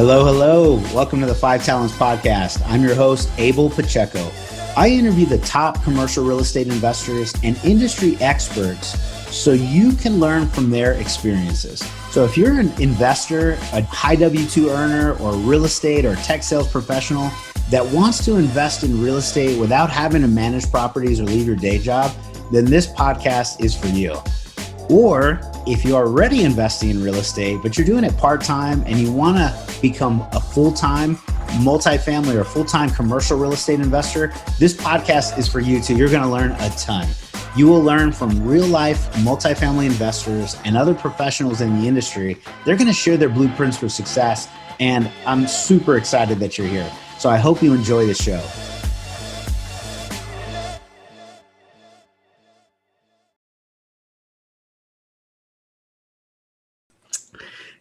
Hello, hello. Welcome to the Five Talents Podcast. I'm your host, Abel Pacheco. I interview the top commercial real estate investors and industry experts so you can learn from their experiences. So if you're an investor, a high W-2 earner, or real estate or tech sales professional that wants to invest in real estate without having to manage properties or leave your day job, then this podcast is for you. Or if you're already investing in real estate, but you're doing it part-time and you want to become a full-time multifamily or full-time commercial real estate investor, this podcast is for you too. You're going to learn a ton. You will learn from real-life multifamily investors and other professionals in the industry. They're going to share their blueprints for success, and I'm super excited that you're here. So I hope you enjoy the show.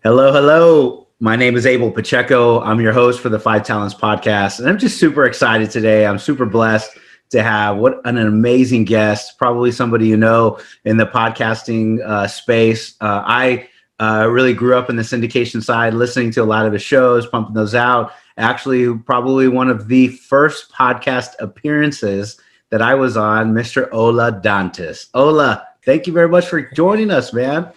Hello, hello. My name is Abel Pacheco. I'm your host for the Five Talents Podcast, and I'm just super excited today. I'm super blessed to have an amazing guest, probably somebody you know in the podcasting space. I really grew up in the syndication side, listening to a lot of his shows, pumping those out. Actually, probably one of the first podcast appearances that I was on, Mr. Ola Dantis. Ola, thank you very much for joining us, man.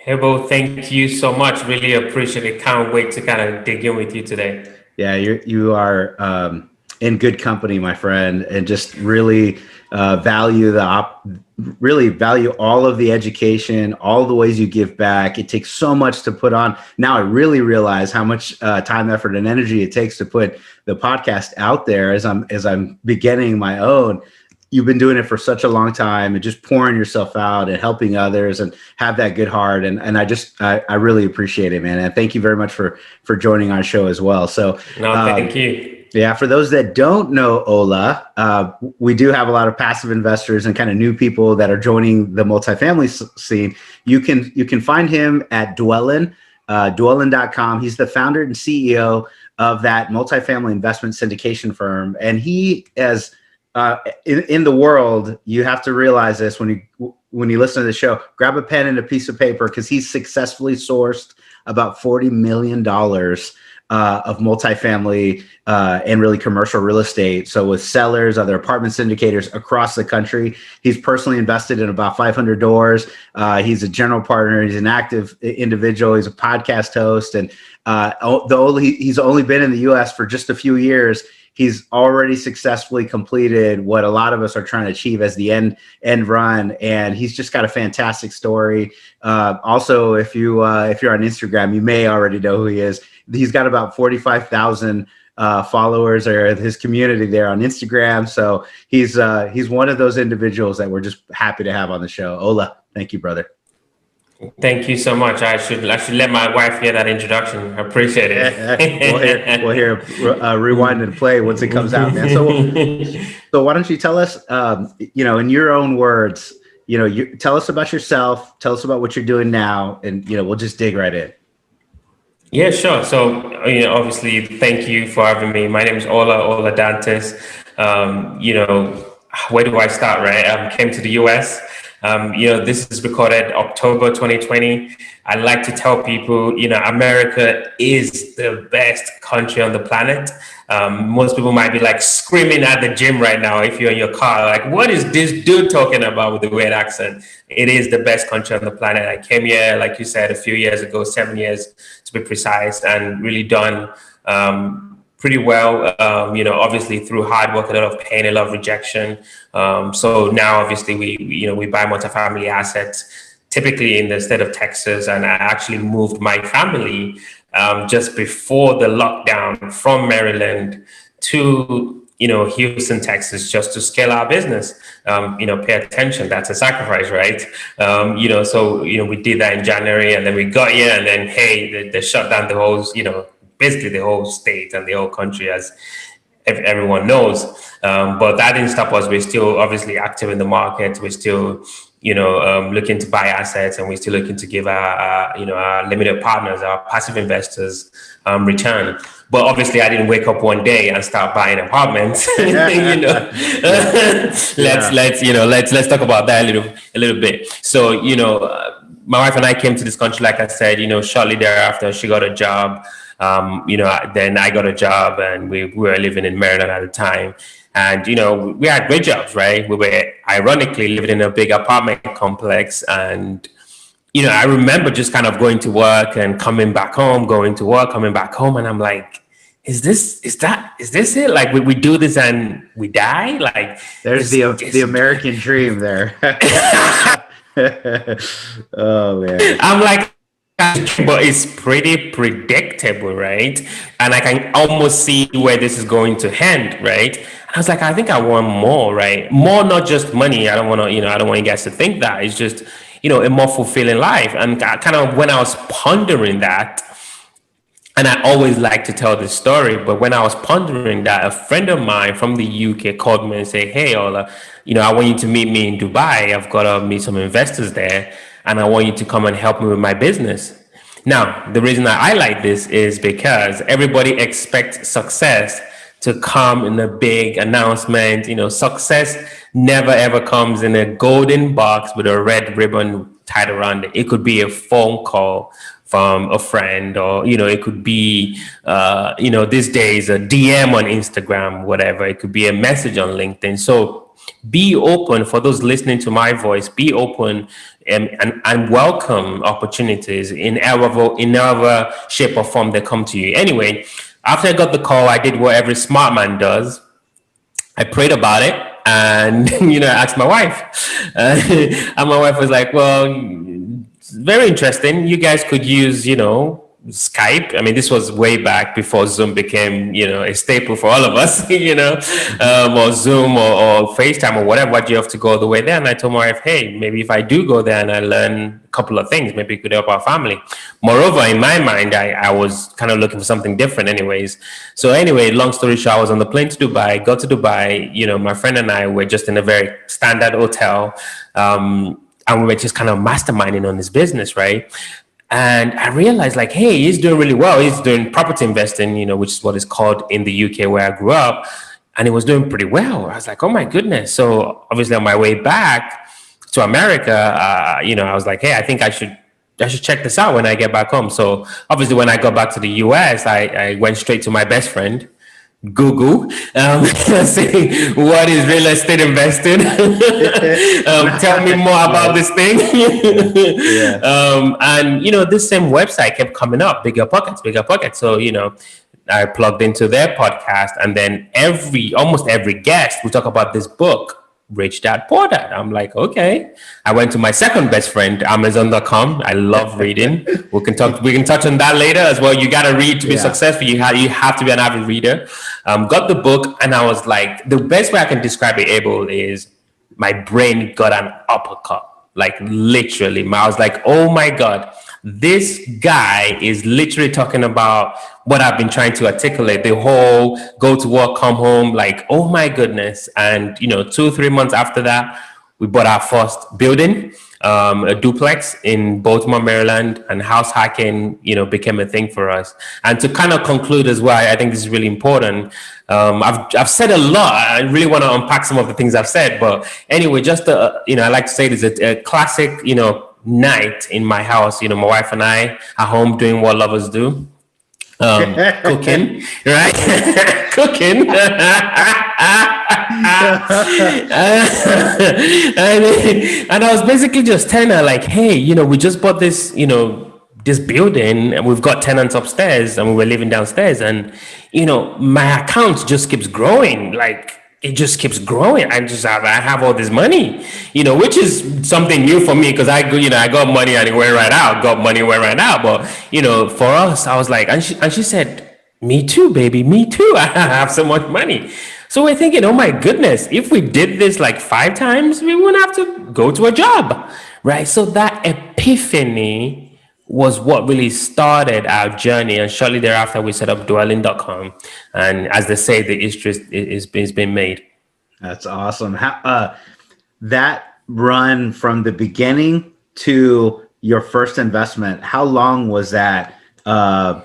Abel, thank you so much. Really appreciate it. Can't wait to kind of dig in with you today. Yeah, you are in good company, my friend, and just really value all of the education, all the ways you give back. It takes so much to put on. Now I really realize how much time, effort, and energy it takes to put the podcast out there as I'm beginning my own. You've been doing it for such a long time and just pouring yourself out and helping others and have that good heart. And I really appreciate it, man. And thank you very much for joining our show as well. So thank you. Yeah, for those that don't know Ola, we do have a lot of passive investors and kind of new people that are joining the multifamily scene. You can find him at Dwellin, Dwellin.com. He's the founder and CEO of that multifamily investment syndication firm. And he has in the world, you have to realize this when you listen to the show, grab a pen and a piece of paper, because he's successfully sourced about $40 million of multifamily and really commercial real estate. So with sellers, other apartment syndicators across the country, he's personally invested in about 500 doors. He's a general partner. He's an active individual. He's a podcast host. And though he's only been in the US for just a few years, he's already successfully completed what a lot of us are trying to achieve as the end run. And he's just got a fantastic story. Also, if you're on Instagram, you may already know who he is. He's got about 45,000 followers, or his community there on Instagram. So he's one of those individuals that we're just happy to have on the show. Ola, thank you, brother. Thanso much. I should let my wife hear that introduction. I appreciate it. We'll hear rewind and play once it comes out, man. So why don't you tell us, in your own words, tell us about yourself, tell us about what you're doing now, and we'll just dig right in. Yeah, sure. So, obviously, thank you for having me. My name is Ola Dantis. Where do I start, right? I came to the US. This is recorded October 2020. I like to tell people, America is the best country on the planet. Most people might be like screaming at the gym right now if you're in your car, like, what is this dude talking about with the weird accent? It is the best country on the planet. I came here, like you said, a few years ago, 7 years to be precise, and really done pretty well, obviously through hard work, a lot of pain, a lot of rejection. So now, obviously, we buy multifamily assets, typically in the state of Texas. And I actually moved my family just before the lockdown from Maryland to, Houston, Texas, just to scale our business. Pay attention. That's a sacrifice, right? So we did that in January, and then we got here, and then, hey, they shut down the whole, basically the whole state and the whole country, as everyone knows. But that didn't stop us. We're still obviously active in the market. We're still, looking to buy assets, and we're still looking to give our limited partners, our passive investors, return. But obviously, I didn't wake up one day and start buying apartments. Let's talk about that a little bit. So, my wife and I came to this country, like I said, shortly thereafter, she got a job Then I got a job, and we were living in Maryland at the time. And, we had great jobs, right? We were ironically living in a big apartment complex. And, I remember just kind of going to work and coming back home, going to work, coming back home. And I'm like, is this it? Like we do this and we die? Like there's the American dream there. Oh man. I'm like, but it's pretty predictable, right? And I can almost see where this is going to end, right? And I was like, I think I want more, right? More, not just money. I don't want to, I don't want you guys to think that. It's just, a more fulfilling life. And kind of when I was pondering that, and I always like to tell this story, but when I was pondering that, a friend of mine from the UK called me and said, hey, Ola, I want you to meet me in Dubai. I've got to meet some investors there, and I want you to come and help me with my business. Now, the reason I like this is because everybody expects success to come in a big announcement. Success never ever comes in a golden box with a red ribbon tied around it. It could be a phone call from a friend, or it could be these days a DM on Instagram, whatever. It could be a message on LinkedIn. So be open. For those listening to my voice, be open and welcome opportunities in whatever shape or form they come to you. Anyway, after I got the call, I did what every smart man does. I prayed about it, and I asked my wife, and my wife was like, well, very interesting. You guys could use, Skype. I mean, this was way back before Zoom became, a staple for all of us, or Zoom or FaceTime or whatever. Why do you have to go all the way there? And I told my wife, hey, maybe if I do go there and I learn a couple of things, maybe it could help our family. Moreover, in my mind, I was kind of looking for something different anyways. So anyway, long story short, I was on the plane to Dubai, got to Dubai. My friend and I were just in a very standard hotel. And we were just kind of masterminding on his business, right? And I realized, like, hey, he's doing really well. He's doing property investing, which is what is called in the UK where I grew up. And he was doing pretty well. I was like, oh my goodness. So obviously on my way back to America, I was like, hey, I think I should check this out when I get back home. So obviously when I got back to the US, I went straight to my best friend, Google, saying, what is real estate investing? Tell me more about this thing. And this same website kept coming up, bigger pockets. So I plugged into their podcast, and then almost every guest we talk about this book, Rich Dad Poor Dad. I'm like, okay. I went to my second best friend, Amazon.com. I love reading. We can touch on that later as well. You got to read to be successful. You have to be an avid reader. Got the book, and I was like, the best way I can describe it, Abel, is my brain got an uppercut. Like literally, I was like, oh my God, this guy is literally talking about what I've been trying to articulate, the whole go to work, come home, like, oh my goodness. And, 2-3 months after that, we bought our first building, a duplex in Baltimore, Maryland, and house hacking, became a thing for us. And to kind of conclude as well, I think this is really important. I've said a lot. I really want to unpack some of the things I've said, but anyway, just I like to say this is a classic, night in my house. My wife and I are home doing what lovers do. Cooking, right? Cooking. And I was basically just telling her, like, hey, we just bought this, this building, and we've got tenants upstairs, and we were living downstairs, and my account just keeps growing. Like, it just keeps growing. I have all this money, which is something new for me, because I got money and it went right out. But for us, I was like, and she said, me too, baby, me too. I have so much money. So we're thinking, oh my goodness, if we did this like 5 times, we wouldn't have to go to a job, right? So that epiphany was what really started our journey. And shortly thereafter, we set up dwelling.com. And as they say, the history is been made. That's awesome. How, that run from the beginning to your first investment, how long was that? The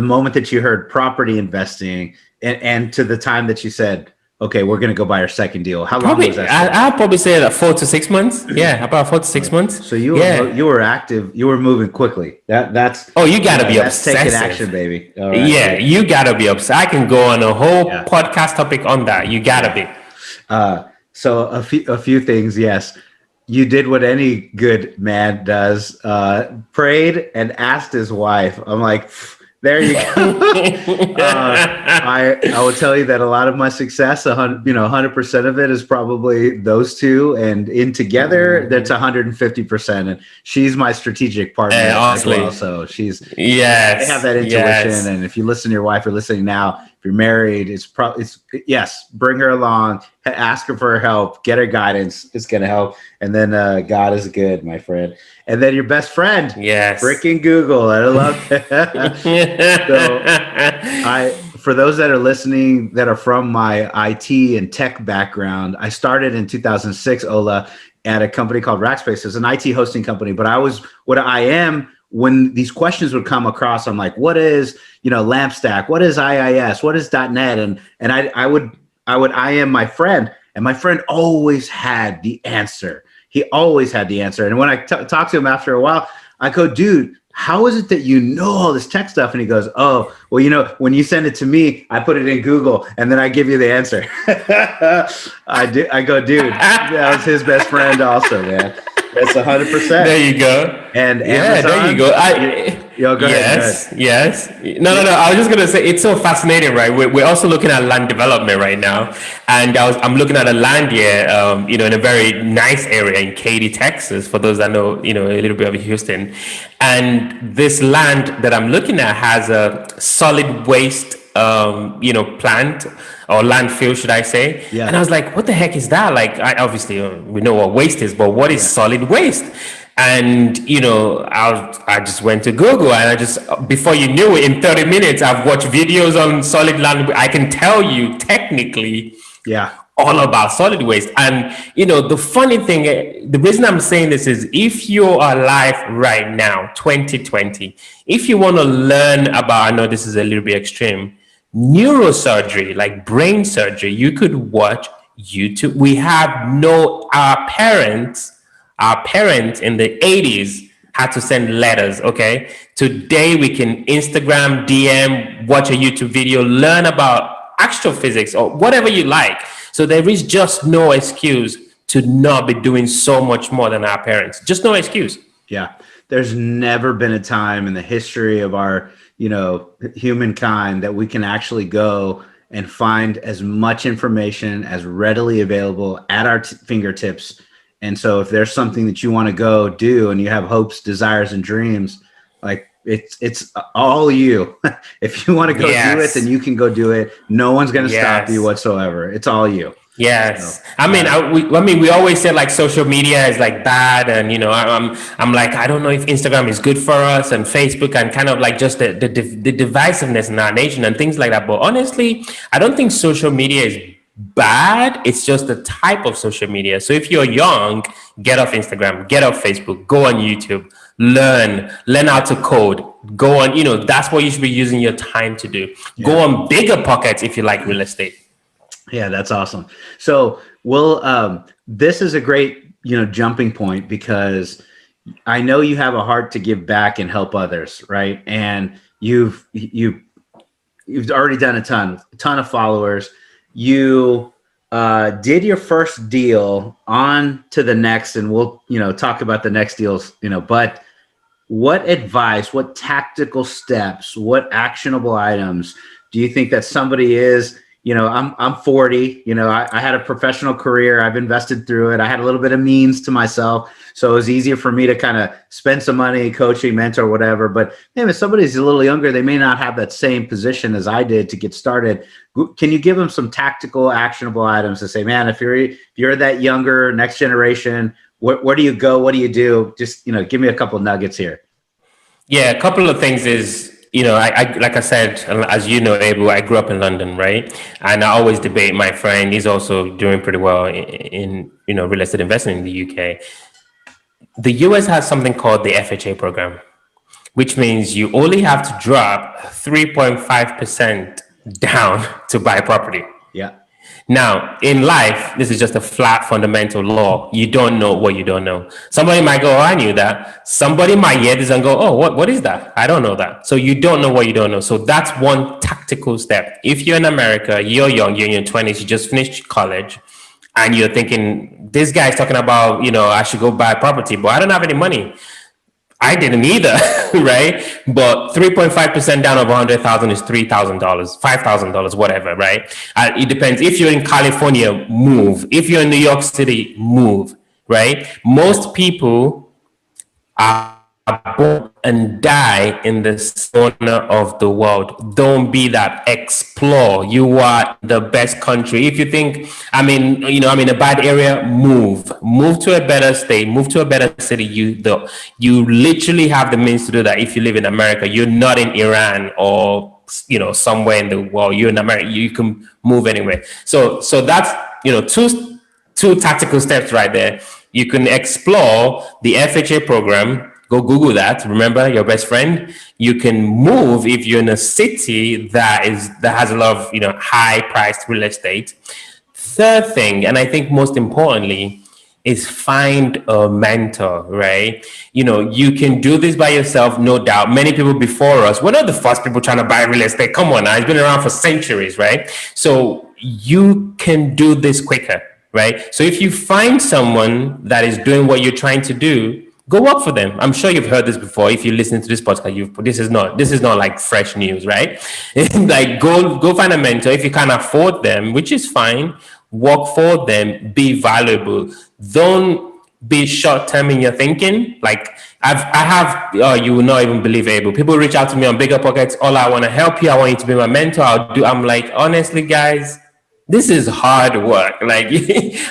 moment that you heard property investing and to the time that you said, okay, we're going to go buy our second deal? How long Probably, was that stretch? I'll probably say that 4 to 6 months. Yeah, about 4 to 6 months. So Yeah. you were active, you were moving quickly. That's Oh, you gotta be that's taking action, obsessive. baby. All right, Yeah, good. you gotta be obsessed. I can go on a whole Yeah. podcast topic on that. You gotta be. So a few things, yes. You did what any good man does. Prayed and asked his wife. I'm like, there you go. I will tell you that a lot of my success, 100% of it is probably those two, and in together, that's 150%. And she's my strategic partner as Honestly, well. So they have yes, that intuition. yes. And if you listen to your wife or listening now, if you're married, it's yes, bring her along, ask her for help, get her guidance. It's gonna help. And then God is good, my friend. And then your best friend, Yes. freaking Google. I love that. So for those that are listening that are from my IT and tech background, I started in 2006, Ola, at a company called Rackspace. It's an IT hosting company, but what I am when these questions would come across, I'm like, what is, LampStack? What is IIS? What is .NET? And I would IM my friend, and my friend always had the answer. He always had the answer. And when I talked to him after a while, I go, dude, how is it that you know all this tech stuff? And he goes, oh, well, when you send it to me, I put it in Google and then I give you the answer. I go, dude, that was his best friend also, man. That's 100%. There you go. And yeah, Amazon, there you go. Go yes, ahead. Yes. No. I was just gonna say it's so fascinating, right? We're also looking at land development right now, and I'm looking at a land here, in a very nice area in Katy, Texas. For those that know, a little bit of Houston, and this land that I'm looking at has a solid waste, plant or landfill, should I say? Yeah. And I was like, what the heck is that? Like, obviously we know what waste is, but what is solid waste? And I just went to Google, and I just, before you knew it, in 30 minutes, I've watched videos on solid land. I can tell you technically, all about solid waste. And the funny thing, the reason I'm saying this is, if you're alive right now, 2020, if you want to learn about, I know this is a little bit extreme, neurosurgery, like brain surgery, you could watch YouTube. We have our parents in the 80s had to send letters. Okay, today we can Instagram, DM, watch a YouTube video, learn about astrophysics or whatever you like. So there is just no excuse to not be doing so much more than our parents. Just no excuse. Yeah. There's never been a time in the history of our, humankind that we can actually go and find as much information as readily available at our fingertips. And so if there's something that you want to go do and you have hopes, desires, and dreams, like it's all you. If you want to go do it, then you can go do it. No one's going to stop you whatsoever. It's all you. Yes. We always say like social media is like bad, and I'm like, I don't know if Instagram is good for us, and Facebook, and kind of like just the divisiveness in our nation and things like that. But honestly, I don't think social media is bad. It's just the type of social media. So if you're young, get off Instagram, get off Facebook, go on YouTube, learn how to code, go on, that's what you should be using your time to do. Go on Bigger Pockets if you like real estate. Yeah, that's awesome. So this is a great, jumping point, because I know you have a heart to give back and help others, right? And you've already done a ton of followers. You did your first deal, on to the next, and we'll, talk about the next deals, but what advice, what tactical steps, what actionable items do you think that somebody is, I'm 40, I had a professional career. I've invested through it. I had a little bit of means to myself. So it was easier for me to kind of spend some money, coaching, mentor, whatever. But if somebody's a little younger, they may not have that same position as I did to get started. Can you give them some tactical, actionable items to say, man, if you're that younger, next generation, where do you go? What do you do? Just, give me a couple of nuggets here. Yeah, a couple of things is, I like I said, as you know, Abel, I grew up in London, right? And I always debate my friend. He's also doing pretty well in real estate investment in the UK. The US has something called the FHA program, which means you only have to drop 3.5% down to buy property. Yeah. Now, in life, this is just a flat fundamental law. You don't know what you don't know. Somebody might go, oh, I knew that. Somebody might hear this and go, oh, what is that? I don't know that. So you don't know what you don't know. So that's one tactical step. If you're in America, you're young, you're in your 20s, you just finished college, and you're thinking, this guy's talking about, I should go buy property, but I don't have any money. I didn't either, right? But 3.5% down of 100,000 is $3,000, $5,000, whatever, right? It depends. If you're in California, move. If you're in New York City, move, right? Most people are born and die in this corner of the world. Don't be that. Explore. You are the best country. If you think I'm in a bad area, move to a better state, move to a better city. You literally have the means to do that. If you live in America, you're not in Iran or somewhere in the world. You're in America. You can move anywhere. So that's two tactical steps right there. You can explore the FHA program. Go Google that. Remember, your best friend. You can move if you're in a city that has a lot of high-priced real estate. Third thing, and I think most importantly, is find a mentor, right? You can do this by yourself, no doubt. Many people before us, we're not the first people trying to buy real estate. Come on now, it's been around for centuries, right? So you can do this quicker, right? So if you find someone that is doing what you're trying to do, go work for them. I'm sure you've heard this before. If you listen to this podcast, this is not like fresh news, right? Like go find a mentor. If you can't afford them, which is fine, work for them, be valuable. Don't be short-term in your thinking. Like I have, you will not even believe, Abel. People reach out to me on Bigger Pockets. I want to help you. I want you to be my mentor. I'm like, honestly, guys, this is hard work. Like,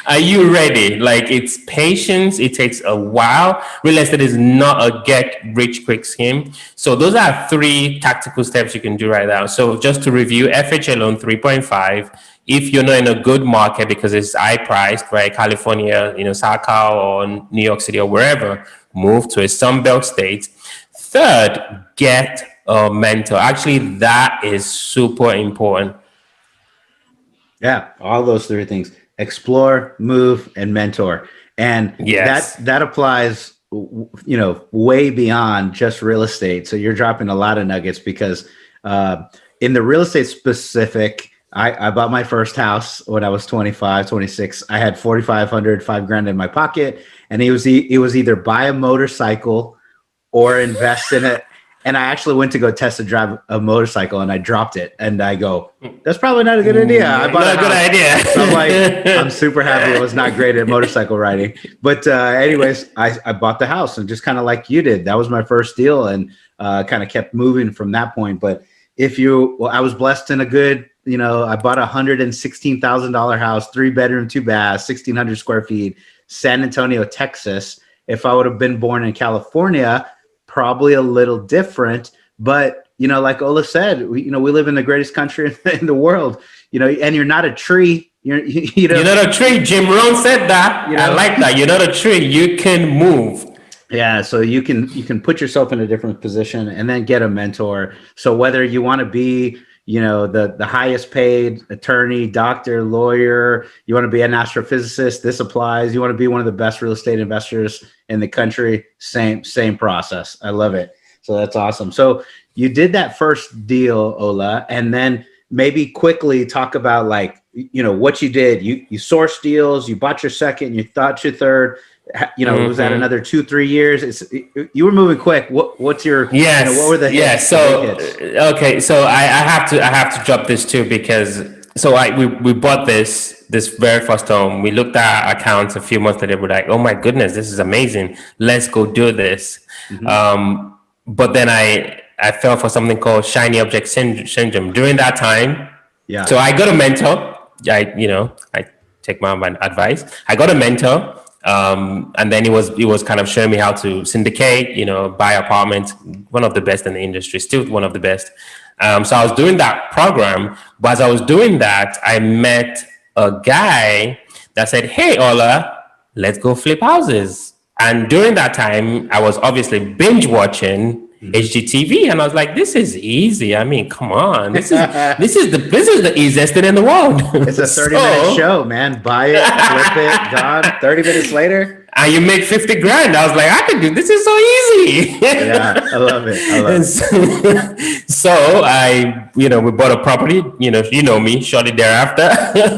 are you ready? Like, it's patience. It takes a while. Real estate is not a get rich quick scheme. So those are 3 tactical steps you can do right now. So just to review, FHA loan 3.5. If you're not in a good market because it's high priced, right? California, SoCal or New York City or wherever, move to a Sunbelt state. Third, get a mentor. Actually, that is super important. Yeah, all those 3 things: explore, move, and mentor. And yes, that applies, way beyond just real estate. So you're dropping a lot of nuggets because in the real estate specific, I bought my first house when I was 25, 26. I had 4,500, $5,000 in my pocket, and it was either buy a motorcycle or invest in it. And I actually went to go test and drive a motorcycle, and I dropped it. And I go, that's probably not a good idea. I bought not a good idea. So I'm like, I'm super happy I was not great at motorcycle riding. But anyways, I bought the house, and just kind of like you did. That was my first deal, and kind of kept moving from that point. But I was blessed in a good, I bought a $116,000 house, 3-bedroom, 2 baths, 1,600 square feet, San Antonio, Texas. If I would have been born in California, probably a little different, but like Ola said, we live in the greatest country in the world, and you're not a tree. You're not a tree. Jim Rohn said that. I like that. You're not a tree. You can move. Yeah, so you can put yourself in a different position and then get a mentor. So whether you want to be the highest paid attorney, doctor, lawyer, you want to be an astrophysicist, this applies. You want to be one of the best real estate investors in the country, same process. I love it. So that's awesome. So you did that first deal, Ola, and then maybe quickly talk about what you did. You sourced deals, you bought your second, you thought your third. Was that another 2-3 years? You were moving quick. What's your what were the hits? Yeah. So okay. So I have to drop this too because we bought this very first home. We looked at our accounts a few months later. We're like, oh my goodness, this is amazing. Let's go do this. Mm-hmm. But then I fell for something called shiny object syndrome during that time. Yeah. So I got a mentor. I take my advice. I got a mentor. And then he was kind of showing me how to syndicate, buy apartments, one of the best in the industry, still one of the best. So I was doing that program, but as I was doing that, I met a guy that said, hey, Ola, let's go flip houses. And during that time, I was obviously binge watching HGTV, and I was like, this is easy. I mean, come on, this is the easiest thing in the world. It's a 30-minute show, man. Buy it, flip it, gone. 30 minutes later. And you make 50 grand. I was like, I can do this. Is so easy. Yeah, I love it. So we bought a property, me shortly thereafter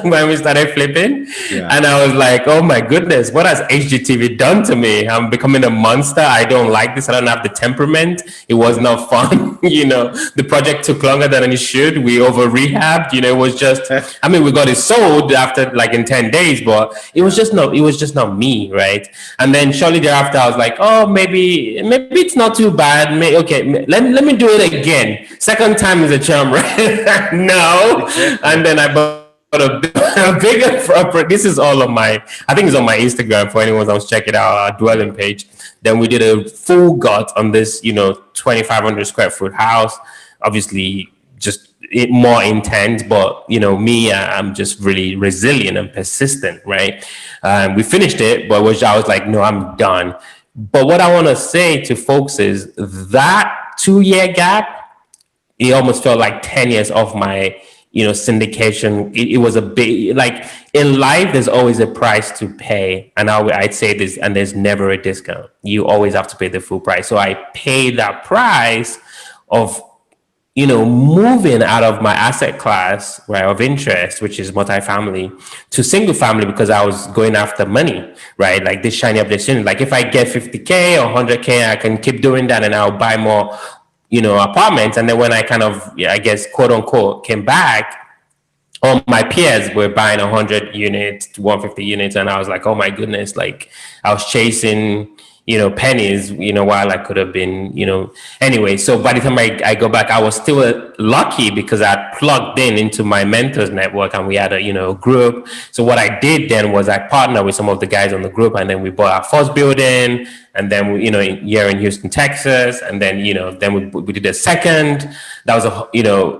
when we started flipping. Yeah. And I was like, oh my goodness, what has HGTV done to me? I'm becoming a monster. I don't like this. I don't have the temperament. It was not fun. The project took longer than it should. We over rehabbed, it was just, we got it sold after in 10 days, but it was just not me. Right. And then shortly thereafter, I was like, oh, maybe it's not too bad. Let me do it again. Second time is a charm, right? No. And then I bought a bigger property. This is all I think it's on my Instagram for anyone who's check it out, our dwelling page. Then we did a full gut on this, 2,500 square foot house. Obviously, just more intense, but me, I'm just really resilient and persistent, right? We finished it, but I was like, no, I'm done. But what I want to say to folks is that 2-year gap, it almost felt like 10 years of my syndication. It was a big, in life, there's always a price to pay. And I'd say this, and there's never a discount. You always have to pay the full price. So I paid that price of moving out of my asset class, right, of interest, which is multifamily, to single family, because I was going after money, right? Like this shiny object syndrome. Like if I get 50K or 100K, I can keep doing that and I'll buy more, apartments. And then when I kind of, I guess, quote unquote, came back, all my peers were buying 100 units to 150 units. And I was like, oh my goodness, I was chasing pennies, while I could have been, anyway. So by the time I go back, I was still lucky because I plugged into my mentors network and we had a, group. So what I did then was I partnered with some of the guys on the group, and then we bought our first building, and then we, here in Houston, Texas. And then, then we did a second, that was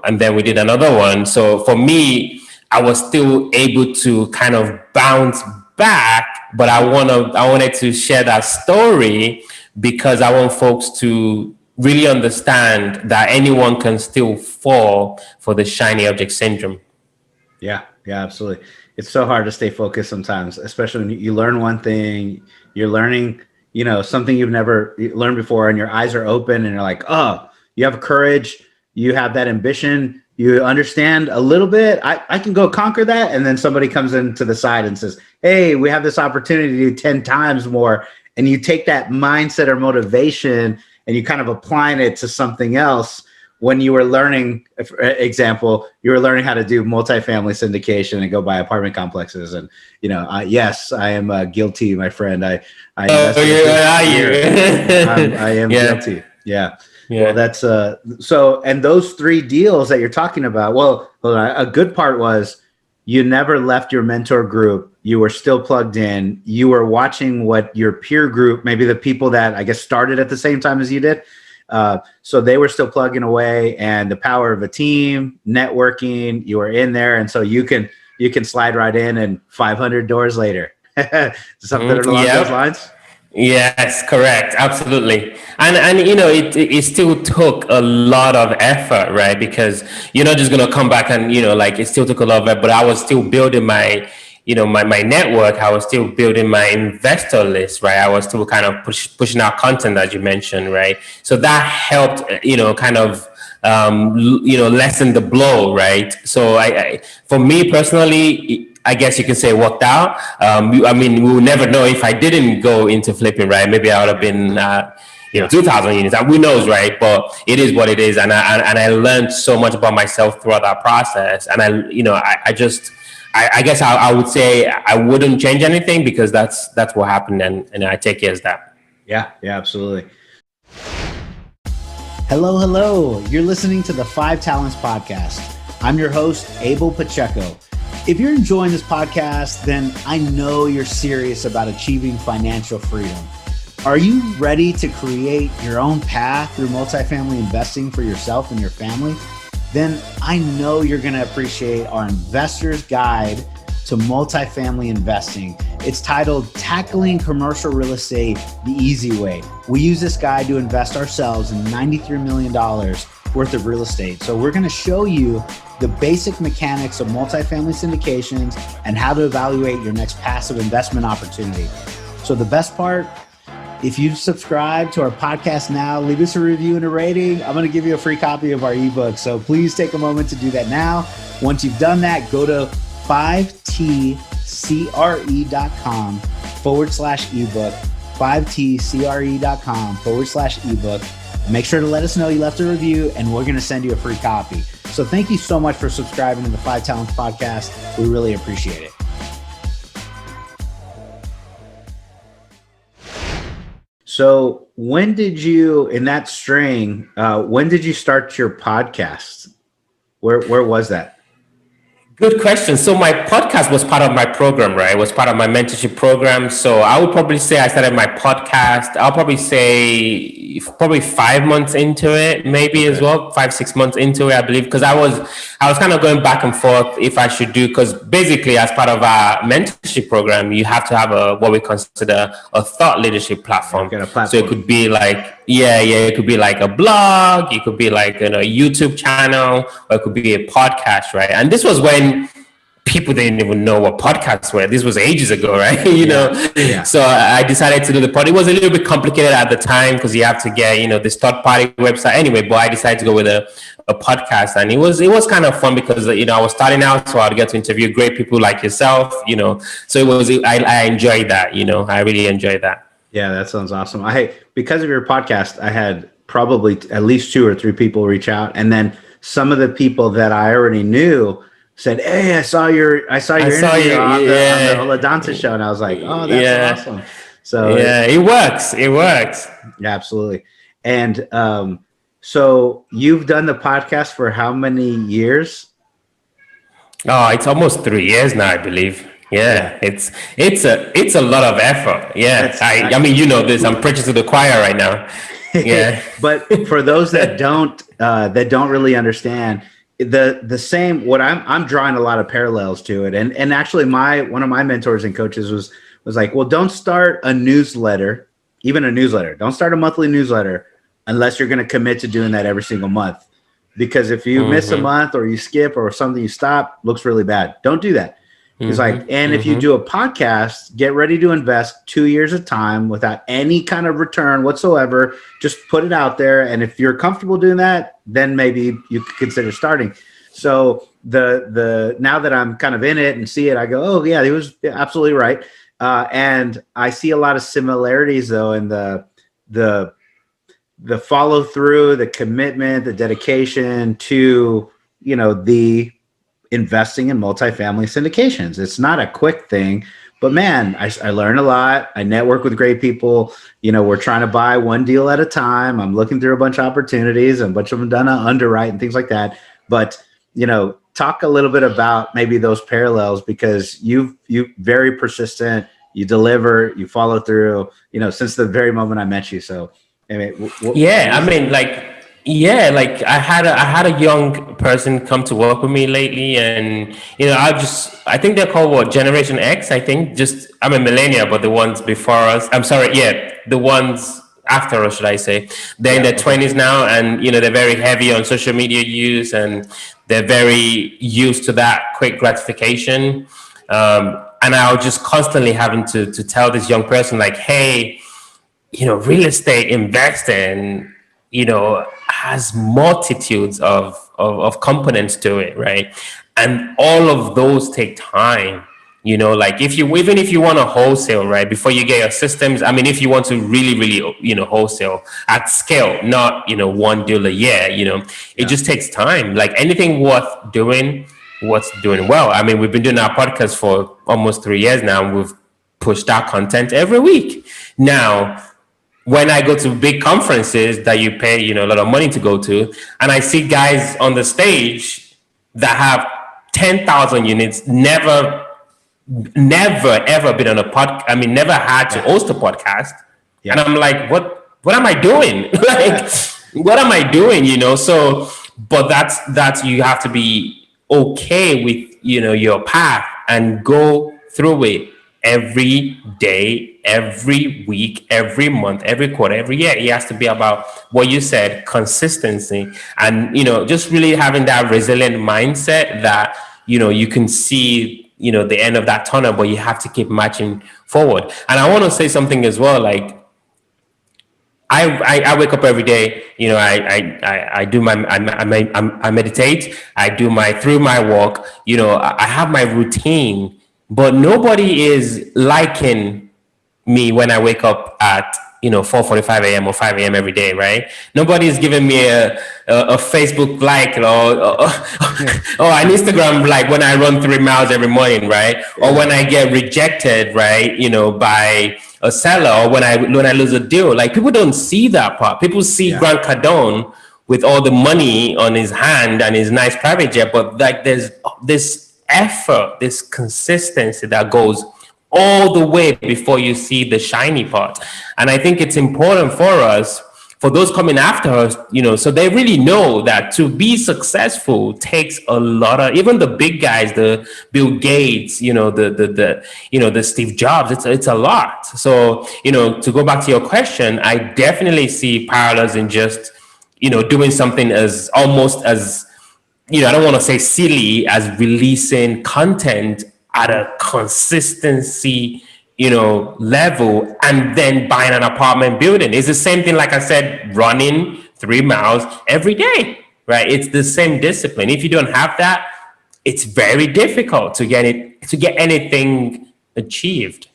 and then we did another one. So for me, I was still able to kind of bounce back, but I wanted to share that story because I want folks to really understand that anyone can still fall for the shiny object syndrome. Yeah, absolutely. It's so hard to stay focused sometimes, especially when you learn one thing, you're learning, something you've never learned before, and your eyes are open and you're like, oh, you have courage, you have that ambition, you understand a little bit, I can go conquer that. And then somebody comes into the side and says, hey, we have this opportunity to do 10 times more. And you take that mindset or motivation and you kind of applying it to something else. When you were learning, for example, you were learning how to do multifamily syndication and go buy apartment complexes. And, yes, I am guilty, my friend. I am guilty. Yeah. Yeah. Well, that's so, and those 3 deals that you're talking about, well, a good part was you never left your mentor group. You were still plugged in. You were watching what your peer group, maybe the people that I guess started at the same time as you did. So they were still plugging away, and the power of a team, networking, you were in there. And so you can slide right in, and 500 doors later, something along those lines. Yes, correct. Absolutely. And it still took a lot of effort, right? Because you're not just going to come back and, it still took a lot of effort, but I was still building my, my network. I was still building my investor list, right? I was still kind of pushing out content, as you mentioned, right? So that helped, kind of, lessen the blow, right? So for me personally, I guess you can say it worked out. We will never know if I didn't go into flipping, right? Maybe I would have been, 2,000 units. Who knows, right? But it is what it is, and I learned so much about myself throughout that process. And I guess I would say I wouldn't change anything because that's what happened, and I take it as that. Yeah, absolutely. Hello. You're listening to the 5 Talents Podcast. I'm your host, Abel Pacheco. If you're enjoying this podcast, then I know you're serious about achieving financial freedom. Are you ready to create your own path through multifamily investing for yourself and your family? Then I know you're going to appreciate our investor's guide to multifamily investing. It's titled Tackling Commercial Real Estate the Easy Way. We use this guide to invest ourselves in $93 million worth of real estate. So we're going to show you the basic mechanics of multifamily syndications and how to evaluate your next passive investment opportunity. So the best part, if you subscribe to our podcast now, leave us a review and a rating. I'm going to give you a free copy of our ebook. So please take a moment to do that now. Once you've done that, go to 5tcre.com/ebook, 5tcre.com/ebook. Make sure to let us know you left a review and we're going to send you a free copy. So thank you so much for subscribing to the 5 Talents Podcast. We really appreciate it. So when did you, in that string, when did you start your podcast? Where was that? Good question. So my podcast was part of my program, right? It was part of my mentorship program. So I would probably say I started my podcast, I'll probably say 5 months into it, maybe as well, 5-6 months into it, I believe, because I was kind of going back and forth if I should do, because basically as part of our mentorship program, you have to have what we consider a thought leadership platform. So it could be like, it could be like a blog, it could be like a YouTube channel, or it could be a podcast, right? And this was when people didn't even know what podcasts were. This was ages ago, right? Yeah. So I decided to do the pod. It was a little bit complicated at the time because you have to get, this third-party website. Anyway, but I decided to go with a podcast, and it was kind of fun because I was starting out, so I'd get to interview great people like yourself. So I enjoyed that. I really enjoyed that. Yeah, that sounds awesome. Because of your podcast, I had probably at least 2 or 3 people reach out, and then some of the people that I already knew said, "Hey, I saw your interview on the Ola Dantis show," and I was like, "Oh, that's awesome." So it works. It works. Yeah, absolutely. And so you've done the podcast for how many years? Oh, it's almost 3 years now, I believe. Yeah, it's a lot of effort. Yeah, I mean, this. I'm preaching to the choir right now. Yeah, but for those that don't really understand. The same, what I'm drawing a lot of parallels to it, and actually one of my mentors and coaches was like, well, don't start a newsletter, even a newsletter. Don't start a monthly newsletter unless you're going to commit to doing that every single month, because if you miss a month or you skip or something you stop, looks really bad. Don't do that. It's like, and if you do a podcast, get ready to invest 2 years of time without any kind of return whatsoever. Just put it out there. And if you're comfortable doing that, then maybe you could consider starting. So the now that I'm kind of in it and see it, I go, oh yeah, he was absolutely right. And I see a lot of similarities though in the follow through, the commitment, the dedication to, the investing in multifamily syndications. It's not a quick thing, but man, I learn a lot. I network with great people. We're trying to buy one deal at a time. I'm looking through a bunch of opportunities and a bunch of them done on underwrite and things like that. But, talk a little bit about maybe those parallels, because you very persistent, you deliver, you follow through, since the very moment I met you. So, I mean, I had a young person come to work with me lately, and I think they're called Generation X. I think I'm a millennial, but the ones before us, the ones after us, should I say? They're in their 20s now, and they're very heavy on social media use, and they're very used to that quick gratification. And I was just constantly having to tell this young person, like, hey, real estate investing, has multitudes of components to it, right? And all of those take time. Like even if you want to wholesale, right, before you get your systems, I mean, if you want to really, wholesale at scale, not, one deal a year, it just takes time. Like anything worth doing, what's doing well. I mean, we've been doing our podcast for almost 3 years now, and we've pushed out content every week. Now, when I go to big conferences that you pay, a lot of money to go to, and I see guys on the stage that have 10,000 units, never ever been on a podcast. I mean, never had to host a podcast. Yeah. And I'm like, what am I doing? What am I doing? So, but that's you have to be okay with, your path and go through it every day, every week, every month, every quarter, every year. It has to be about what you said, consistency, and just really having that resilient mindset that you can see the end of that tunnel, but you have to keep marching forward. And I want to say something as well, like I wake up every day. I do I meditate. I do through my walk. I have my routine, but nobody is liking me when I wake up at 4:45 a.m. or 5 a.m. every day, right? Nobody is giving me a Facebook like or an Instagram like when I run 3 miles every morning, right? Or when I get rejected, right? By a seller, or when I lose a deal. Like, people don't see that part. People see Grant Cardone with all the money on his hand and his nice private jet, but like there's this effort, this consistency that goes all the way before you see the shiny part. And I think it's important for us, for those coming after us, so they really know that to be successful takes a lot of, even the big guys, the Bill Gates, the Steve Jobs, it's a lot. So, to go back to your question, I definitely see parallels in just, doing something as almost as, I don't want to say silly as releasing content at a consistency, level, and then buying an apartment building. It's the same thing, like I said, running 3 miles every day, right? It's the same discipline. If you don't have that, it's very difficult to get anything achieved.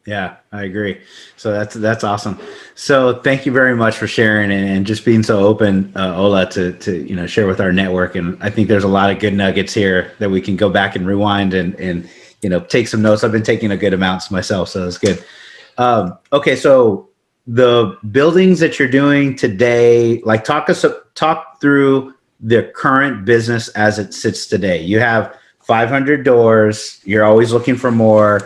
Yeah, I agree. So that's awesome. So thank you very much for sharing and just being so open, Ola, to share with our network. And I think there's a lot of good nuggets here that we can go back and rewind and take some notes. I've been taking a good amounts myself, so it's good. Okay, so the buildings that you're doing today, like talk through the current business as it sits today. You have 500 doors. You're always looking for more.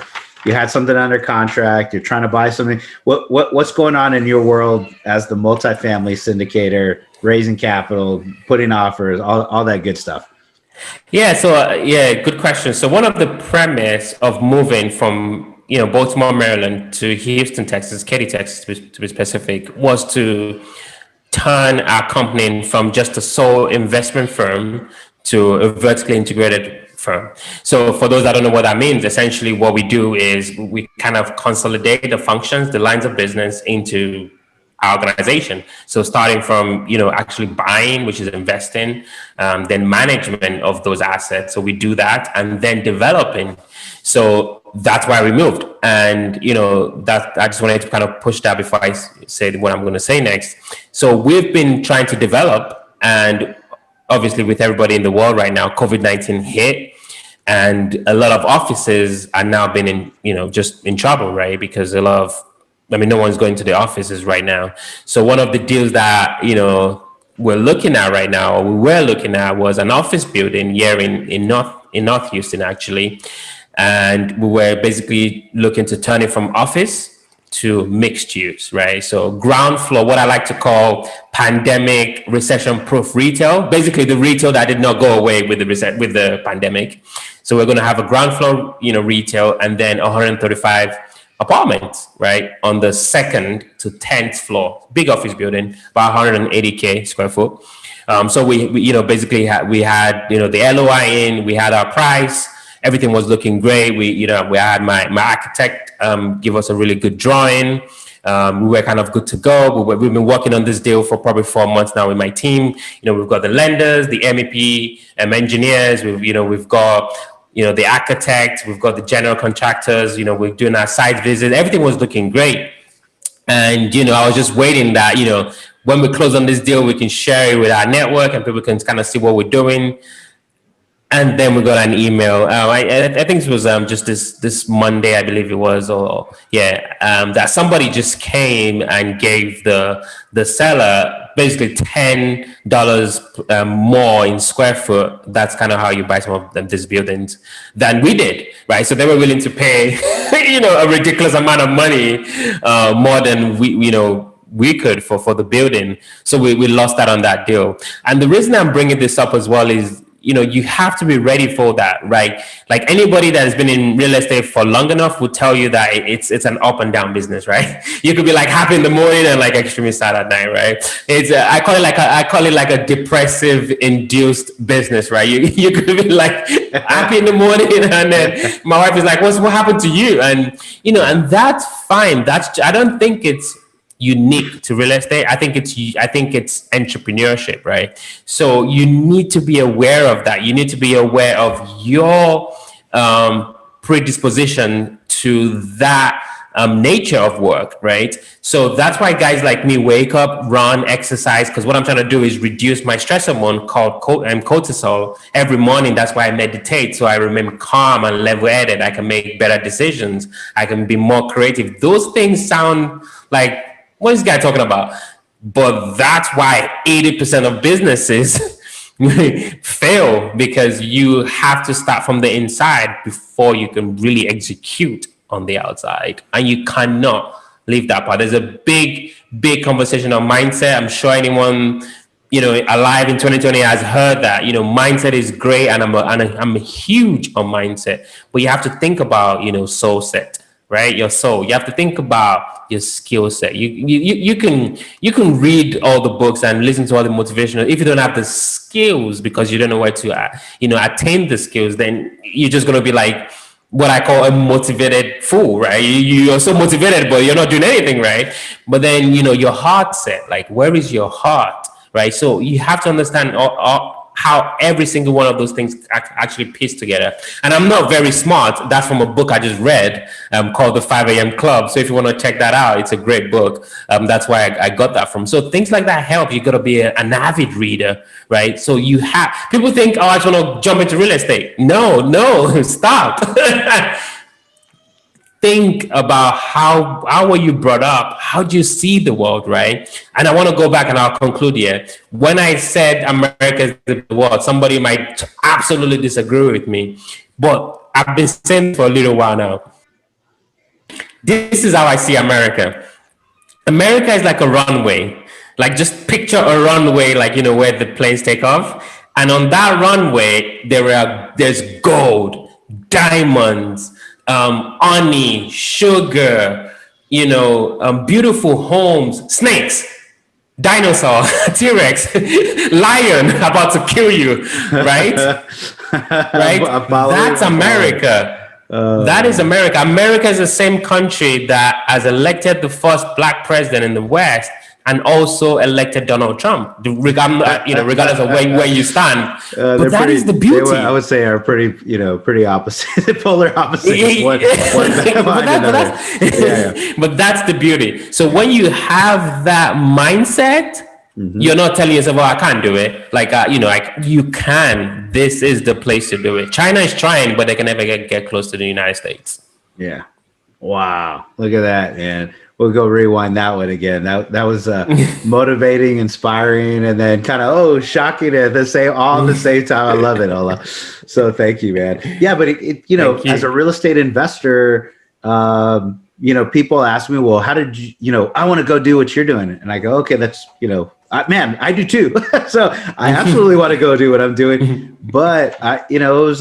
You had something under contract. You're trying to buy something. What's going on in your world as the multifamily syndicator, raising capital, putting offers, all that good stuff? Yeah. So good question. So one of the premise of moving from Baltimore, Maryland to Houston, Texas, Katy, Texas to be specific, was to turn our company from just a sole investment firm to a vertically integrated firm. So for those that don't know what that means, essentially what we do is we kind of consolidate the functions, the lines of business into our organization. So starting from, actually buying, which is investing, then management of those assets. So we do that, and then developing. So that's why we moved. And, that I just wanted to kind of push that before I say what I'm going to say next. So we've been trying to develop, and obviously with everybody in the world right now, COVID-19 hit, and a lot of offices are now been in, just in trouble, right? Because no one's going to the offices right now. So one of the deals that, we're looking at right now, or we were looking at, was an office building here in North Houston, actually. And we were basically looking to turn it from office to mixed use, right? So ground floor, what I like to call pandemic recession-proof retail, basically the retail that did not go away with the pandemic. So we're going to have a ground floor, retail, and then 135 apartments, right, on the 2nd to 10th floor, big office building, about 180K square foot. So we basically we had the LOI in, we had our price. Everything was looking great. We had my architect give us a really good drawing. We were kind of good to go. We've been working on this deal for probably 4 months now with my team. We've got the lenders, the MEP, engineers. We've got the architect. We've got the general contractors. We're doing our site visit. Everything was looking great. And I was just waiting that when we close on this deal, we can share it with our network and people can kind of see what we're doing. And then we got an email. I think it was just this Monday, I believe it was, that somebody just came and gave the seller basically $10 more in square foot. That's kind of how you buy some of these buildings than we did, right? So they were willing to pay, a ridiculous amount of money, more than we could for the building. So we lost that on that deal. And the reason I'm bringing this up as well is, you have to be ready for that, right? Like anybody that has been in real estate for long enough will tell you that it's an up and down business, right? You could be like happy in the morning and like extremely sad at night, right? It's I call it like a depressive induced business, right? You could be like happy in the morning and then my wife is like, what happened to you? And and that's fine. I don't think it's unique to real estate. I think it's entrepreneurship, right? So you need to be aware of that. You need to be aware of your predisposition to that nature of work, right? So that's why guys like me wake up, run, exercise, because what I'm trying to do is reduce my stress hormone called cortisol every morning. That's why I meditate, so I remain calm and level-headed. I can make better decisions. I can be more creative. Those things sound like, what is this guy talking about? But that's why 80% of businesses fail, because you have to start from the inside before you can really execute on the outside. And you cannot leave that part. There's a big conversation on mindset. I'm sure anyone alive in 2020 has heard that. Mindset is great, and I'm huge on mindset. But you have to think about soul set, right? Your soul. You have to think about your skill set. You can read all the books and listen to all the motivational. If you don't have the skills, because you don't know where to attain the skills, then you're just gonna be like what I call a motivated fool, right? You're so motivated, but you're not doing anything, right? But then your heart set, like where is your heart, right? So you have to understand how every single one of those things actually piece together. And I'm not very smart. That's from a book I just read called The 5 a.m. Club. So if you want to check that out, it's a great book. That's why I got that from. So things like that help. You got to be an avid reader, right? So people think, I just want to jump into real estate. No, stop. Think about how were you brought up? How do you see the world, right? And I want to go back and I'll conclude here. When I said America is the world, somebody might absolutely disagree with me, but I've been saying for a little while now. This is how I see America. America is like a runway. Like just picture a runway, like where the planes take off, and on that runway there's gold, diamonds, honey, sugar, beautiful homes, snakes, dinosaur, T-Rex, lion about to kill you, right? Right? That's America. That is America. America is the same country that has elected the first black president in the West and also elected Donald Trump, regardless of where you stand. But that is the beauty. I would say are pretty opposite, polar opposites. But that's the beauty. So when you have that mindset, you're not telling yourself, I can't do it. Like, you can. This is the place to do it. China is trying, but they can never get close to the United States. Yeah. Wow. Look at that, man. We'll go rewind that one again. That was motivating, inspiring, and then kind of shocking at the same time. I love it, Ola. So thank you, man. Yeah, but as a real estate investor, people ask me, well, how did you? I want to go do what you're doing, and I go, okay, that's man, I do too. So I absolutely want to go do what I'm doing. But it was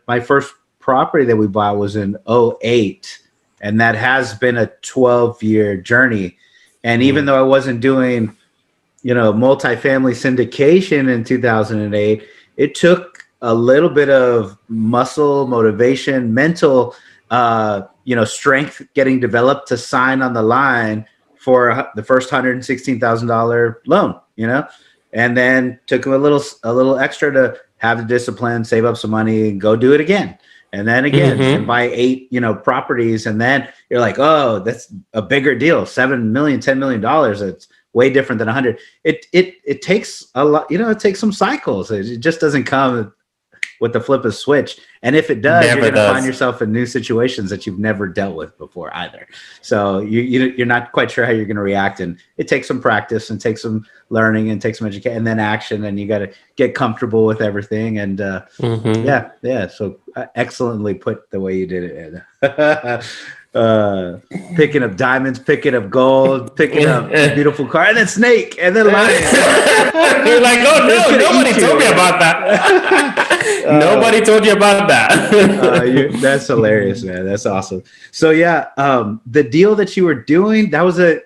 my first property that we bought was in 2008. And that has been a 12-year journey. And even though I wasn't doing, multifamily syndication in 2008, it took a little bit of muscle, motivation, mental, strength getting developed to sign on the line for the first $116,000 loan, and then took a little extra to have the discipline, save up some money, and go do it again. And then again, and buy 8, properties. And then you're like, oh, that's a bigger deal. $7 million, $10 million. It's way different than 100. It takes a lot, it takes some cycles. It just doesn't come with the flip of switch. And if it does, you're going to find yourself in new situations that you've never dealt with before either. So you're not quite sure how you're going to react. And it takes some practice and takes some learning and takes some education and then action. And you got to get comfortable with everything. And So excellently put the way you did it. Picking up diamonds, picking up gold, picking up a beautiful car, and then snake, and then lion. You're like, oh no, nobody told me about that. Nobody told you about that. That's hilarious, man. That's awesome. So yeah, the deal that you were doing, that was a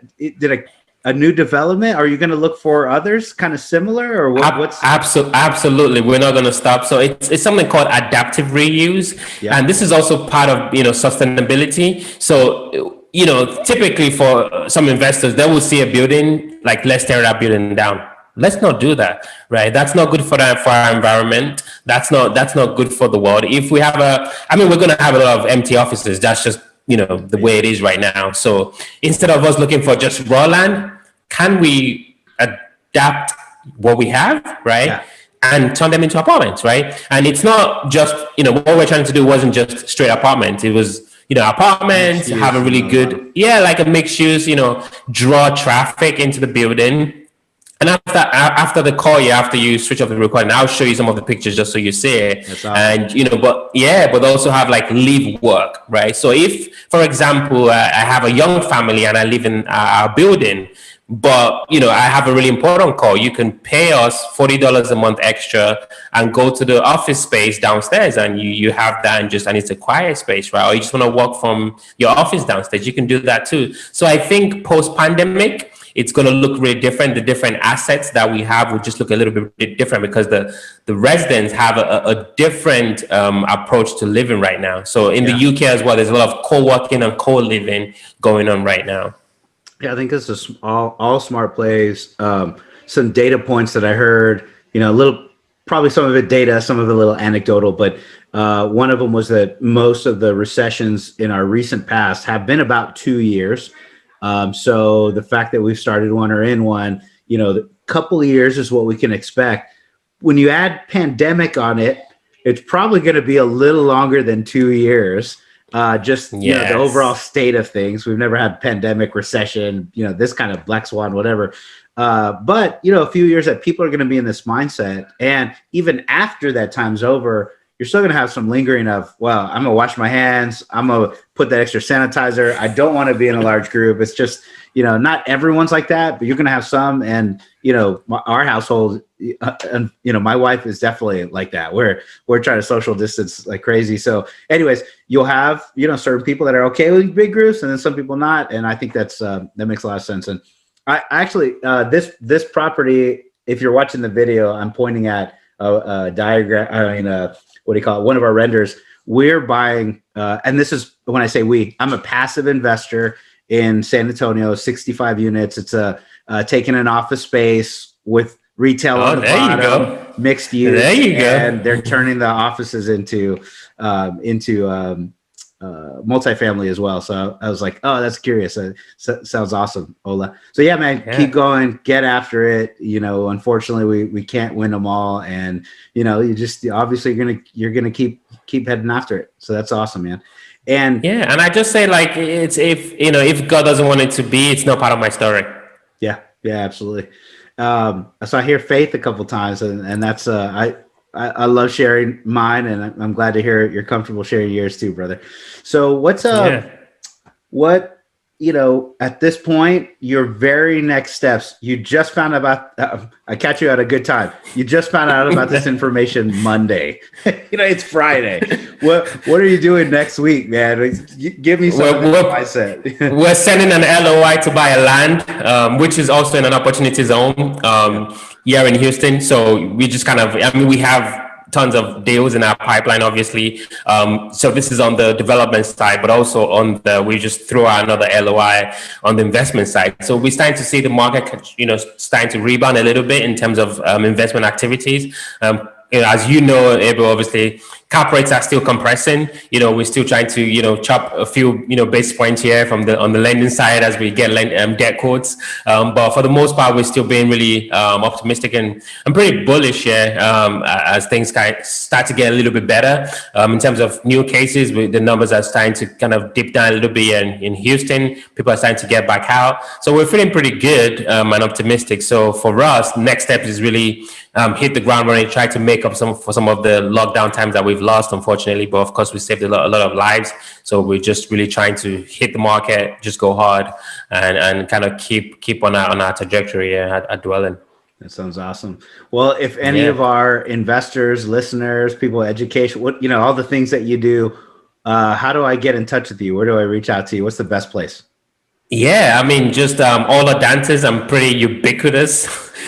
new development. Are you going to look for others kind of similar, or what's absolutely? We're not going to stop. So it's something called adaptive reuse, and this is also part of sustainability. So typically for some investors, they will see a building like, let's tear that building down. Let's not do that, right? That's not good for our environment. That's not good for the world. If we have we're going to have a lot of empty offices. That's just the way it is right now. So instead of us looking for just raw land, can we adapt what we have, right? Yeah. And turn them into apartments, right? And it's not just, what we're trying to do wasn't just straight apartments. It was, apartments, have a really good, like a mixed use, draw traffic into the building. And after the call, after you switch off the recording, I'll show you some of the pictures just so you see it. That's awesome. And but also have like live work, right? So if, for example, I have a young family and I live in our building, but I have a really important call, you can pay us $40 a month extra and go to the office space downstairs, and you have that, and it's a quiet space, right? Or you just want to work from your office downstairs, you can do that too. So I think post-pandemic, it's going to look really different. The different assets that we have will just look a little bit different, because the residents have a different approach to living right now. So in the UK as well, there's a lot of co-working and co-living going on right now. Yeah, I think this is all smart plays. Some data points that I heard, probably some of it data, some of it a little anecdotal, but one of them was that most of the recessions in our recent past have been about 2 years. So the fact that we've started one or in one, the couple of years is what we can expect. When you add pandemic on it, it's probably going to be a little longer than 2 years. The overall state of things. We've never had pandemic, recession, this kind of black swan, whatever. But a few years that people are going to be in this mindset. And even after that time's over, you're still going to have some lingering of, well, I'm going to wash my hands. I'm going to put that extra sanitizer. I don't want to be in a large group. It's just, not everyone's like that, but you're going to have some. And, our household, and, my wife is definitely like that. We're trying to social distance like crazy. So anyways, you'll have, certain people that are okay with big groups, and then some people not. And I think that makes a lot of sense. And I actually, this property, if you're watching the video, I'm pointing at a diagram, what do you call it? One of our renders. We're buying, and this is when I say we, I'm a passive investor in San Antonio, 65 units. It's taking an office space with retail on the bottom, mixed use. There you go. And they're turning the offices into multifamily as well. So I was like, oh, that's curious. Sounds awesome, Ola. So yeah, man, keep going, get after it. Unfortunately we can't win them all. And, you just, obviously you're going to keep heading after it. So that's awesome, man. And and I just say, like, it's, if God doesn't want it to be, it's not part of my story. Yeah, absolutely. So I hear faith a couple times, and that's, I love sharing mine, and I'm glad to hear you're comfortable sharing yours too, brother. So what's what, at this point, your very next steps? You just found out about, I catch you at a good time. You just found out about this information Monday. It's Friday. What are you doing next week, man? Give me some mindset. We're sending an LOI to buy a land, which is also in an opportunity zone here in Houston. So we just we have tons of deals in our pipeline, obviously. So this is on the development side, but also we just threw out another LOI on the investment side. So we're starting to see the market, starting to rebound a little bit in terms of investment activities. As Abel, obviously, cap rates are still compressing. We're still trying to, chop a few, basis points here on the lending side as we get debt quotes. But for the most part, we're still being really optimistic and pretty bullish here as things start to get a little bit better. In terms of new cases, the numbers are starting to kind of dip down a little bit in Houston. People are starting to get back out. So we're feeling pretty good and optimistic. So for us, next step is really hit the ground running, try to make up for some of the lockdown times that we've lost, unfortunately, but of course we saved a lot of lives. So we're just really trying to hit the market, just go hard, and kind of keep on our trajectory at Dwelling. That sounds awesome. Well, if any of Yeah. our investors, listeners, people, education, what, all the things that you do, how do I get in touch with you? Where do I reach out to you? What's the best place? Yeah, I mean, just Ola Dantis. I'm pretty ubiquitous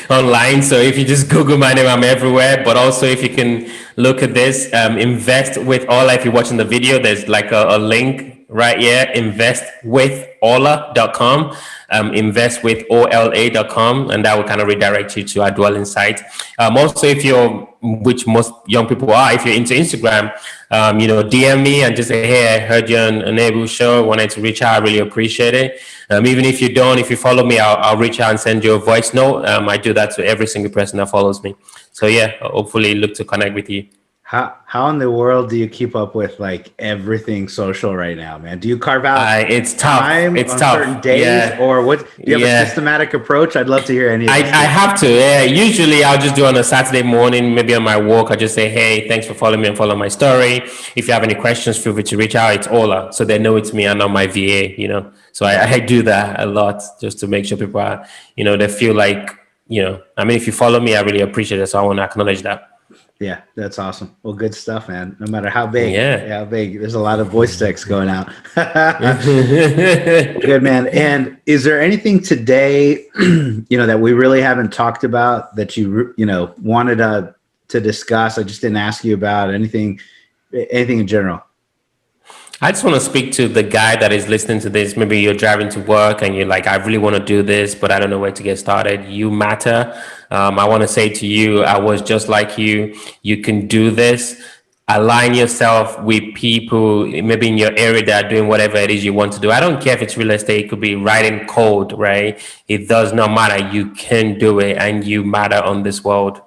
online. So if you just Google my name, I'm everywhere. But also, if you can look at this, invest with Ola. If you're watching the video, there's like a link right here. Investwithola.com. Investwithola.com, and that will kind of redirect you to our Dwelling site. Also, if you're, which most young people are, if you're into Instagram, DM me and just say, hey, I heard you on an Abel show, wanted to reach out. I really appreciate it. Even if you don't, if you follow me, I'll reach out and send you a voice note. I do that to every single person that follows me. So yeah, hopefully look to connect with you. How in the world do you keep up with like everything social right now, man? Do you carve out it's tough. It's on tough. certain days, or what? Do you have a systematic approach? I'd love to hear any of this. I have to. Yeah. Usually I'll just do on a Saturday morning, maybe on my walk. I just say, hey, thanks for following me and follow my story. If you have any questions, feel free to reach out. It's Ola, so they know it's me and not my VA. So I do that a lot just to make sure people are, they feel like, I mean, if you follow me, I really appreciate it. So I want to acknowledge that. Yeah, that's awesome. Well, good stuff, man. No matter how big, yeah, how big, there's a lot of voice texts going out. Good, man. And is there anything today, that we really haven't talked about that you wanted to discuss? I just didn't ask you about anything in general. I just want to speak to the guy that is listening to this. Maybe you're driving to work and you're like, I really want to do this, but I don't know where to get started. You matter. I want to say to you, I was just like you. You can do this. Align yourself with people, maybe in your area that are doing whatever it is you want to do. I don't care if it's real estate. It could be writing code, right? It does not matter. You can do it and you matter on this world.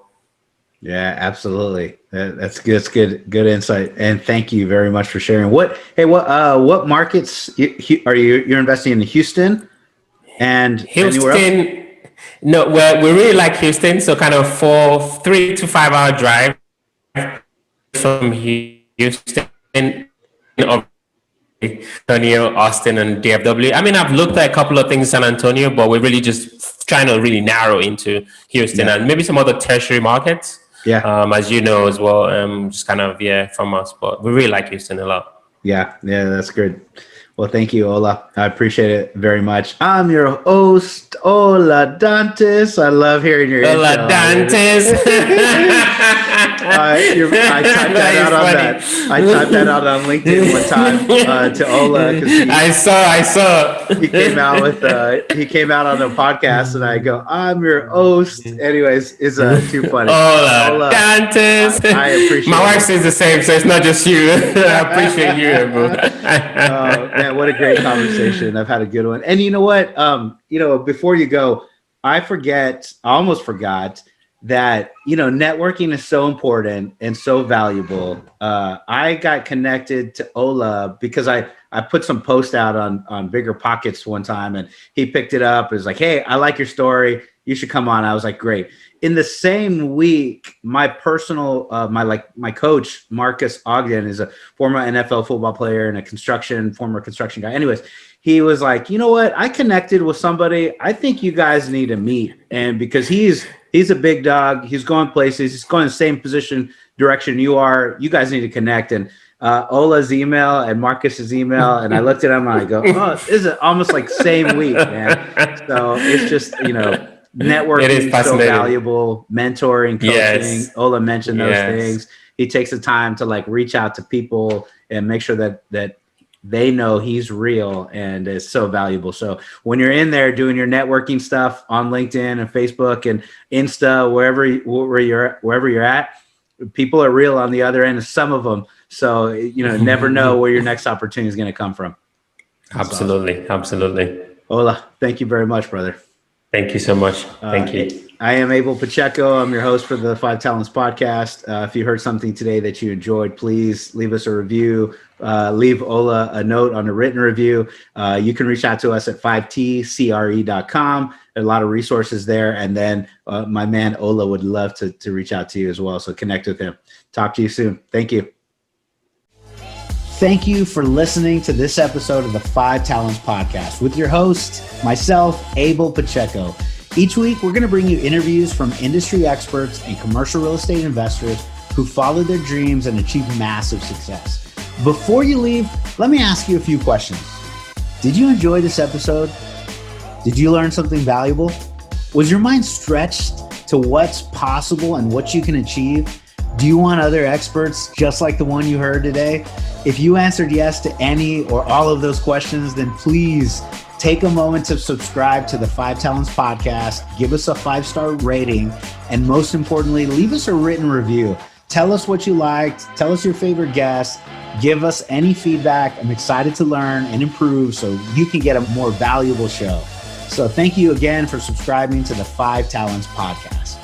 Yeah, absolutely. That's good. That's good insight. And thank you very much for sharing. What markets you're investing in? Houston and anywhere else? No, we really like Houston. So kind of 3 to 5 hour drive from Houston, Antonio, Austin, and DFW. I mean, I've looked at a couple of things in San Antonio, but we're really just trying to really narrow into Houston and maybe some other tertiary markets. Yeah. As you know as well, just kind of from us, but we really like Houston a lot. Yeah, that's good. Well, thank you, Ola. I appreciate it very much. I'm your host, Ola Dantis. I love hearing your Ola Dantis. I typed that out on that. I typed that out on LinkedIn one time to Ola because I saw. He came out on a podcast, and I go, "I'm your host." Anyways, it's too funny. Ola Dantis. I appreciate. My wife says the same, so it's not just you. I appreciate you, bro. Man, what a great conversation. I've had a good one. And you know what? Before you go, I almost forgot that, networking is so important and so valuable. I got connected to Ola because I put some post out on Bigger Pockets one time, and he picked it up. It was like, hey, I like your story. You should come on. I was like, great. In the same week, my personal, my coach, Marcus Ogden, is a former NFL football player and former construction guy. Anyways, he was like, you know what? I connected with somebody. I think you guys need to meet. And because he's a big dog, he's going places, he's going the same direction you are. You guys need to connect. And Ola's email and Marcus's email, and I looked at him and I go, oh, this is almost like same week, man. So it's just, networking is so valuable, mentoring, coaching. Yes. Ola mentioned those things. He takes the time to reach out to people and make sure that they know he's real, and is so valuable. So when you're in there doing your networking stuff on LinkedIn and Facebook and Insta, wherever you're at, people are real on the other end of some of them. So, never know where your next opportunity is going to come from. Absolutely. Awesome. Absolutely. Ola, thank you very much, brother. Thank you so much. Thank you. I am Abel Pacheco. I'm your host for the 5 Talents podcast. If you heard something today that you enjoyed, please leave us a review. Leave Ola a note on a written review. You can reach out to us at 5tcre.com. There are a lot of resources there. And then my man Ola would love to reach out to you as well. So connect with him. Talk to you soon. Thank you. Thank you for listening to this episode of the 5 Talents Podcast with your host, myself, Abel Pacheco. Each week, we're going to bring you interviews from industry experts and commercial real estate investors who followed their dreams and achieved massive success. Before you leave, let me ask you a few questions. Did you enjoy this episode? Did you learn something valuable? Was your mind stretched to what's possible and what you can achieve? Do you want other experts just like the one you heard today? If you answered yes to any or all of those questions, then please take a moment to subscribe to the 5 Talents Podcast, give us a 5-star rating, and most importantly, leave us a written review. Tell us what you liked, tell us your favorite guest, give us any feedback. I'm excited to learn and improve so you can get a more valuable show. So thank you again for subscribing to the 5 Talents Podcast.